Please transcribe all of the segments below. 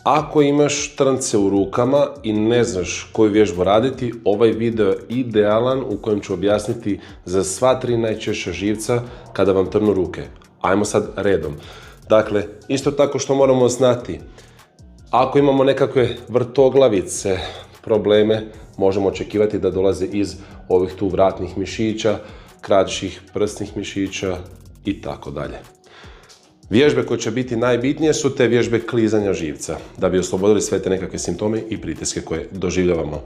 Ako imaš trnce u rukama i ne znaš koju vježbu raditi, ovaj video je idealan u kojem ću objasniti za sva 3 najčešća živca kada vam trnu ruke. Ajmo sad redom. Dakle, isto tako što moramo znati, ako imamo nekakve vrtoglavice, probleme, možemo očekivati da dolaze iz ovih tu vratnih mišića, kraćih prsnih mišića i tako dalje. Vježbe koje će biti najbitnije su te vježbe klizanja živca, da bi oslobodili sve te nekakve simptome i pritiske koje doživljavamo.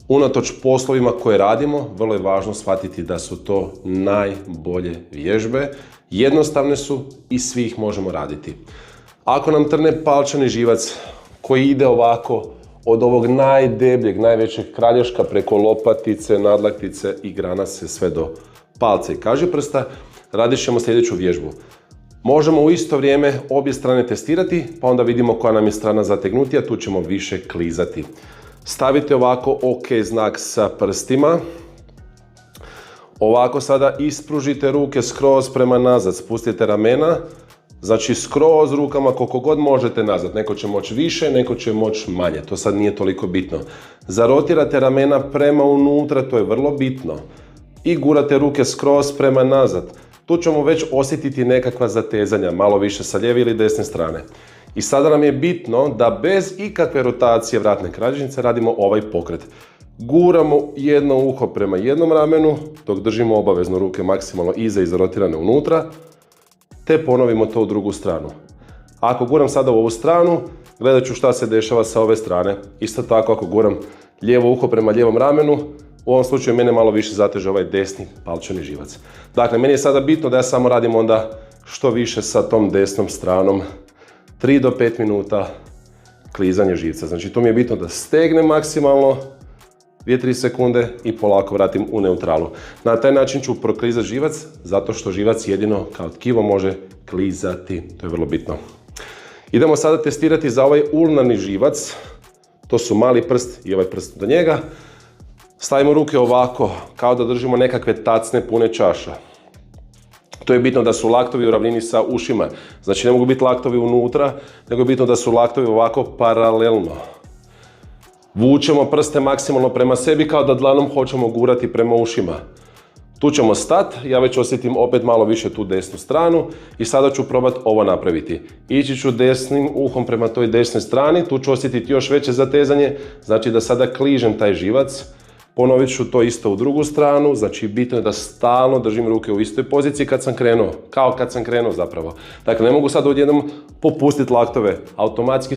Unatoč poslovima koje radimo, vrlo je važno shvatiti da su to najbolje vježbe, jednostavne su i svi ih možemo raditi. Ako nam trne palčani živac koji ide ovako od ovog najdebljeg, najvećeg kralješka preko lopatice, nadlaktice i granace sve do palca i kažiprsta, radit ćemo sljedeću vježbu. Možemo u isto vrijeme obje strane testirati, pa onda vidimo koja nam je strana zategnutija, tu ćemo više klizati. Stavite ovako OK znak sa prstima. Ovako sada ispružite ruke skroz prema nazad, spustite ramena. Znači skroz rukama koliko god možete nazad. Neko će moći više, neko će moći manje. To sad nije toliko bitno. Zarotirate ramena prema unutra, to je vrlo bitno. I gurate ruke skroz prema nazad. Tu ćemo već osjetiti nekakva zatezanja, malo više sa lijeve ili desne strane. I sada nam je bitno da bez ikakve rotacije vratne kralježnice radimo ovaj pokret. Guramo jedno uho prema jednom ramenu, dok držimo obavezno ruke maksimalno iza i zarotirane unutra, te ponovimo to u drugu stranu. Ako guram sada u ovu stranu, gledat ću šta se dešava sa ove strane. Isto tako ako guram lijevo uho prema lijevom ramenu, u ovom slučaju mene malo više zateže ovaj desni palčani živac. Dakle, meni je sada bitno da ja samo radim onda što više sa tom desnom stranom. 3 do 5 minuta klizanje živca. Znači, tu mi je bitno da stegnem maksimalno 2-3 sekunde i polako vratim u neutralu. Na taj način ću proklizati živac, zato što živac jedino kao tkivo može klizati. To je vrlo bitno. Idemo sada testirati za ovaj ulnarni živac. To su mali prst i ovaj prst do njega. Stavimo ruke ovako, kao da držimo nekakve tacne pune čaša. To je bitno da su laktovi u ravnini sa ušima. Znači ne mogu biti laktovi unutra, nego je bitno da su laktovi ovako paralelno. Vučemo prste maksimalno prema sebi kao da dlanom hoćemo gurati prema ušima. Tu ćemo stati, ja već osjetim opet malo više tu desnu stranu i sada ću probati ovo napraviti. Ići ću desnim uhom prema toj desnoj strani, tu ću osjetiti još veće zatezanje, znači da sada kližem taj živac. Ponovit ću to isto u drugu stranu, znači bitno je da stalno držim ruke u istoj poziciji kad sam krenuo, kao kad sam krenuo zapravo. Dakle, ne mogu sad odjednom popustiti laktove, automatski